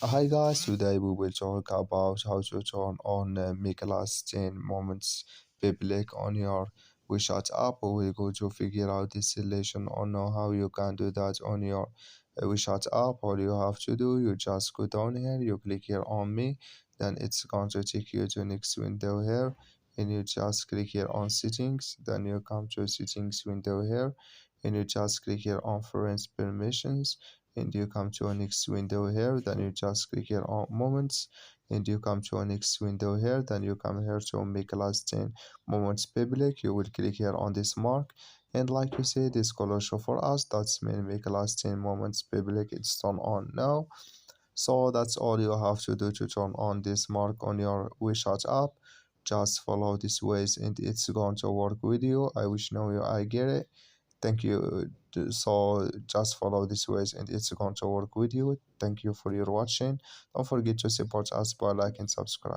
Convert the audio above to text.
Hi guys, today we will talk about how to turn on make last 10 moments public on your WeChat app. We will go to figure out this solution or know how you can do that on your WeChat app. All you have to do, you just go down here, you click here on me, then it's going to take you to next window here, and you just click here on settings, then you come to settings window here, and you just click here on friends permissions, and you come to a next window here, then you just click here on moments, and you come to a next window here, then you come here to make last 10 moments public. You will click here on this mark, and like you say, this color show for us, that's mean make last 10 moments public, it's turned on now. So that's all you have to do to turn on this mark on your WeChat app. Just follow these ways and it's going to work with you. I wish now you I get it. Thank you. So just follow these ways and it's going to work with you. Thank you for your watching. Don't forget to support us by like and subscribe.